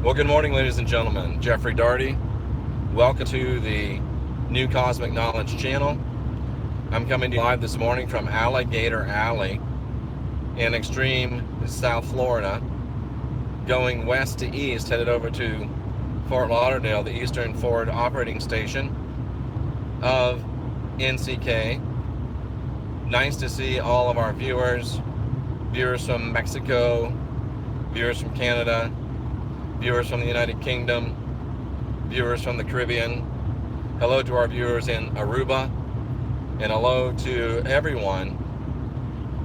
Well, good morning, ladies and gentlemen. Jeffrey Darty. Welcome to the New Cosmic Knowledge channel. I'm coming to you live this morning from Alligator Alley in extreme South Florida, going west to east, headed over to Fort Lauderdale, the Eastern Forward Operating Station of NCK. Nice to see all of our viewers from Mexico, viewers from Canada, viewers from the United Kingdom, viewers from the Caribbean. Hello to our viewers in Aruba, and hello to everyone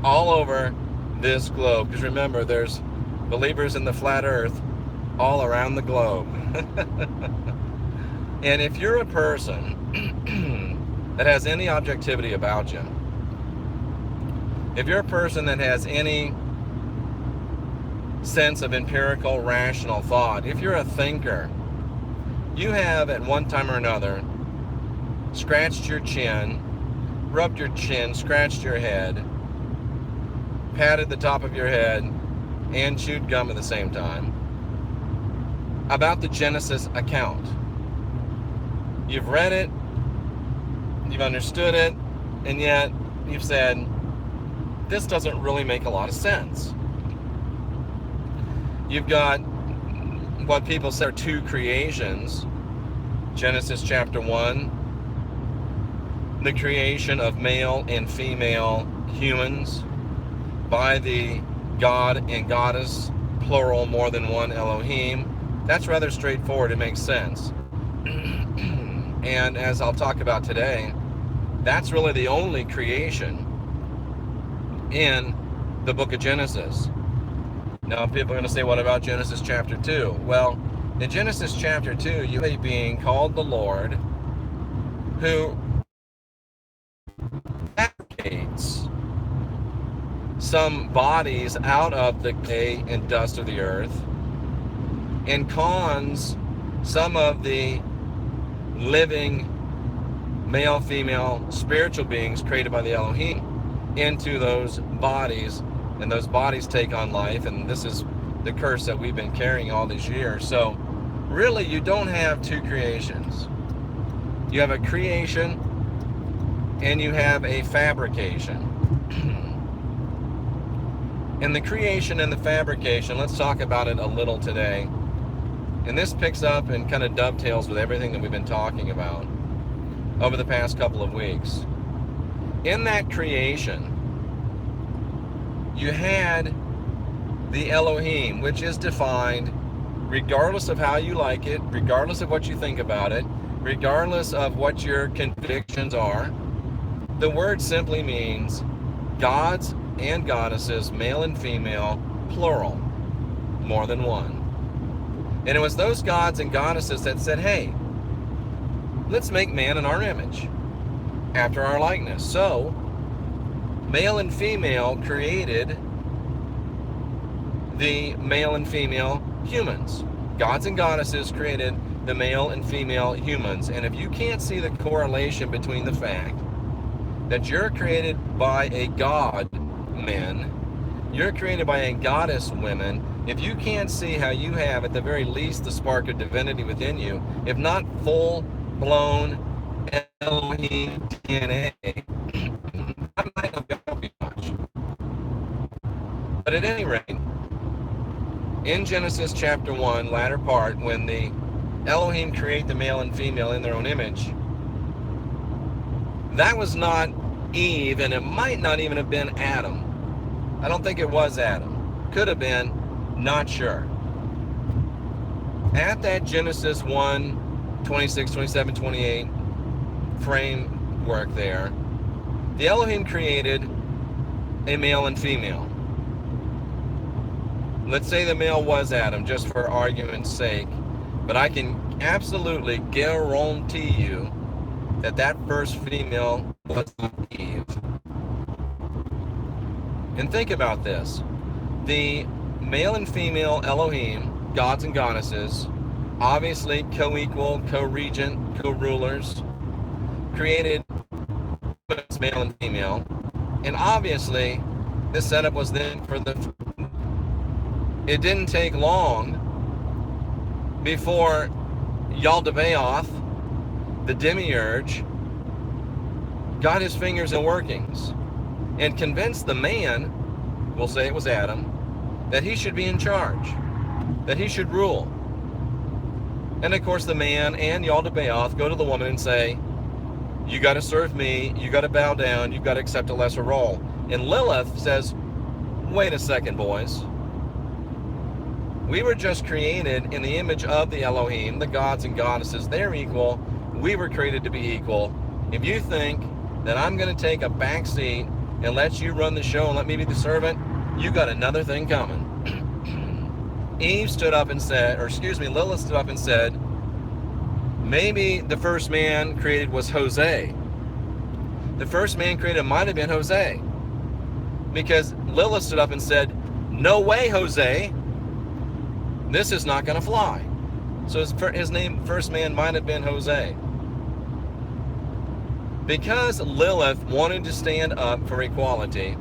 all over this globe. Because remember, there's believers in the flat earth all around the globe. And if you're a person that has any objectivity about you, if you're a person that has any sense of empirical, rational thought, if you're a thinker, you have at one time or another scratched your chin, rubbed your chin, scratched your head, patted the top of your head, and chewed gum at the same time about the Genesis account. You've read it, you've understood it, and yet you've said, this doesn't really make a lot of sense. You've got what people say are two creations. Genesis chapter 1, the creation of male and female humans by the God and Goddess, plural, more than one Elohim. That's rather straightforward. It makes sense. And as I'll talk about today, that's really the only creation in the book of Genesis. Now, people are going to say, what about Genesis chapter 2? Well, in Genesis chapter 2, you have a being called the Lord who fabricates some bodies out of the clay and dust of the earth and cons some of the living male, female, spiritual beings created by the Elohim into those bodies. And those bodies take on life, and this is the curse that we've been carrying all these years. So really, you don't have two creations. You have a creation and you have a fabrication. And the creation and the fabrication, let's talk about it a little today. And this picks up and kind of dovetails with everything that we've been talking about over the past couple of weeks. In that creation, you had the Elohim, which is defined, regardless of how you like it, regardless of what you think about it, regardless of what your convictions are. The word simply means gods and goddesses, male and female, plural, more than one. And it was those gods and goddesses that said, hey, let's make man in our image, after our likeness. So male and female created the male and female humans. Gods and goddesses created the male and female humans. And if you can't see the correlation between the fact that you're created by a god man, you're created by a goddess women, if you can't see how you have at the very least the spark of divinity within you, if not full-blown Elohim DNA, I might not be able to much. But at any rate, in Genesis chapter 1, latter part, when the Elohim create the male and female in their own image, that was not Eve, and it might not even have been Adam. I don't think it was Adam. Could have been, not sure. At that Genesis 1, 26, 27, 28 framework there, the Elohim created a male and female. Let's say the male was Adam, just for argument's sake. But I can absolutely guarantee you that that first female was Eve. And think about this. The male and female Elohim, gods and goddesses, obviously co-equal, co-regent, co-rulers, created male and female. And obviously, this setup was then for the... It didn't take long before Yaldabaoth, the demiurge, got his fingers in workings and convinced the man, we'll say it was Adam, that he should be in charge, that he should rule. And of course the man and Yaldabaoth go to the woman and say, you got to serve me, you got to bow down, you've got to accept a lesser role. And Lilith says, wait a second, boys. We were just created in the image of the Elohim, the gods and goddesses. They're equal. We were created to be equal. If you think that I'm going to take a back seat and let you run the show and let me be the servant, you got another thing coming. Lilith stood up and said, maybe the first man created was Jose. The first man created might have been Jose. Because Lilith stood up and said, no way, Jose. This is not going to fly. So his name, first man, might have been Jose. Because Lilith wanted to stand up for equality,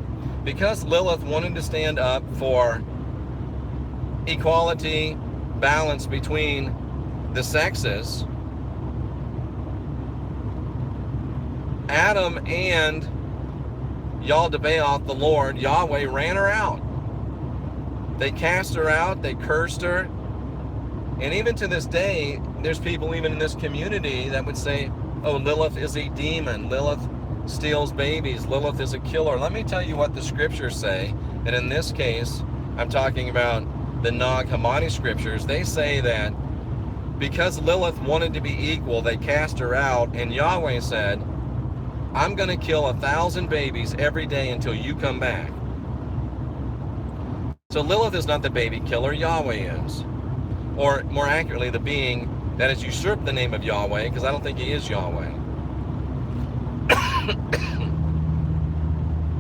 because Lilith wanted to stand up for equality, balance between the sexes, Adam and Yaldabaoth, the Lord, Yahweh, ran her out. They cast her out, they cursed her. And even to this day, there's people even in this community that would say, oh, Lilith is a demon. Lilith steals babies. Lilith is a killer. Let me tell you what the scriptures say. And in this case, I'm talking about the Nag Hammadi scriptures. They say that because Lilith wanted to be equal, they cast her out. And Yahweh said, I'm going to kill 1,000 babies every day until you come back. So Lilith is not the baby killer, Yahweh is. Or more accurately, the being that has usurped the name of Yahweh, because I don't think he is Yahweh.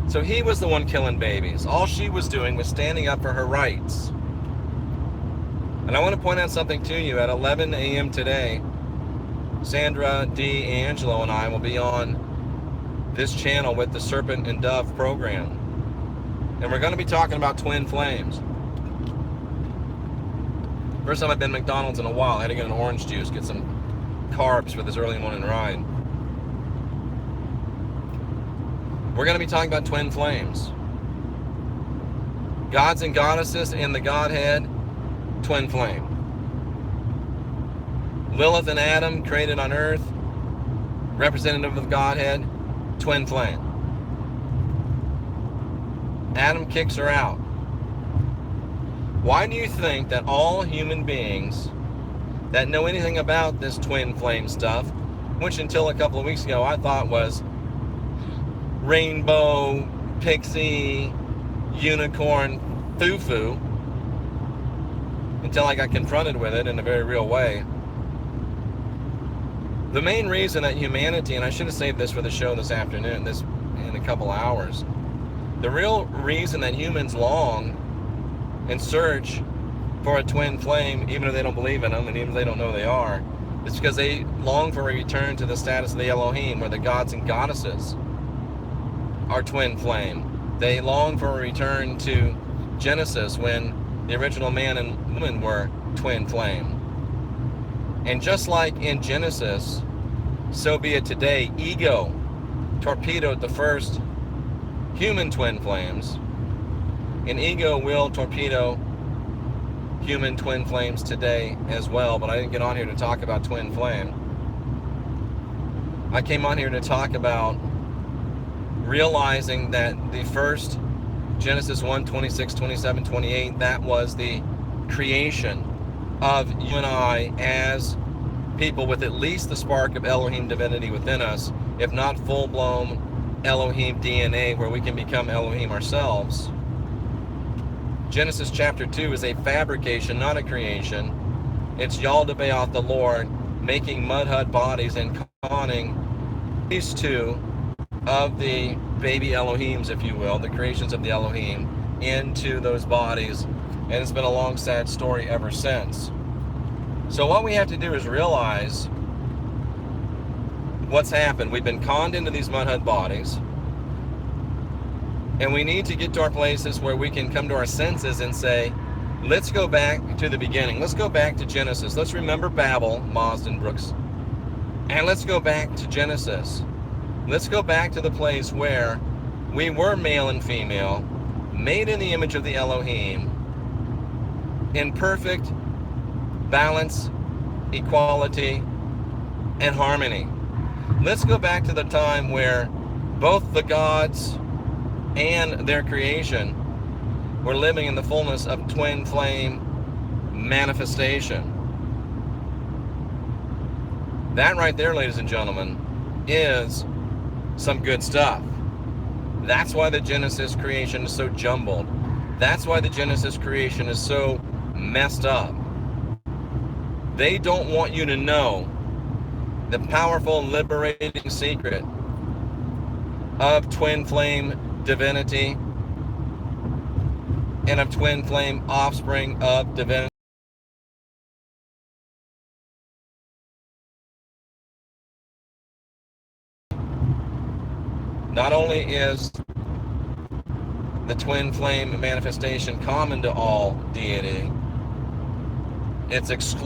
So he was the one killing babies. All she was doing was standing up for her rights. And I want to point out something to you. At 11 a.m. today, Sandra D. Angelo and I will be on this channel with the Serpent and Dove program. And we're going to be talking about twin flames. First time I've been to McDonald's in a while. I had to get an orange juice, get some carbs for this early morning ride. We're going to be talking about twin flames. Gods and goddesses in the Godhead, twin flame. Lilith and Adam created on earth, representative of the Godhead, twin flame. Adam kicks her out. Why do you think that all human beings that know anything about this twin flame stuff, which until a couple of weeks ago I thought was rainbow, pixie, unicorn, foo-foo, until I got confronted with it in a very real way. The main reason that humanity, and I should have saved this for the show this afternoon, this in a couple hours, the real reason that humans long and search for a twin flame, even if they don't believe in them and even if they don't know they are, is because they long for a return to the status of the Elohim, where the gods and goddesses are twin flame. They long for a return to Genesis, when the original man and woman were twin flame. And just like in Genesis, so be it today. Ego torpedoed the first human twin flames, and ego will torpedo human twin flames today as well. But I didn't get on here to talk about twin flame. I came on here to talk about realizing that the first Genesis 1, 26, 27, 28, that was the creation of you and I as people with at least the spark of Elohim divinity within us, if not full-blown Elohim DNA, where we can become Elohim ourselves. Genesis chapter 2 is a fabrication, not a creation. It's Yaldabaoth, the Lord, making mud hut bodies and conning these two of the baby Elohims, if you will, the creations of the Elohim, into those bodies. And it's been a long, sad story ever since. So what we have to do is realize what's happened. We've been conned into these mud hut bodies, and we need to get to our places where we can come to our senses and say, Let's go back to the beginning. Let's go back to Genesis. Let's remember Babel, Marsden Brooks. And let's go back to Genesis. Let's go back to the place where we were male and female, made in the image of the Elohim, in perfect balance, equality, and harmony. Let's go back to the time where both the gods and their creation were living in the fullness of twin flame manifestation. That right there, ladies and gentlemen, is some good stuff. That's why the Genesis creation is so jumbled. That's why the Genesis creation is so messed up. They don't want you to know the powerful, liberating secret of twin flame divinity and of twin flame offspring of divinity. Not only is the twin flame manifestation common to all deity, it's exclusive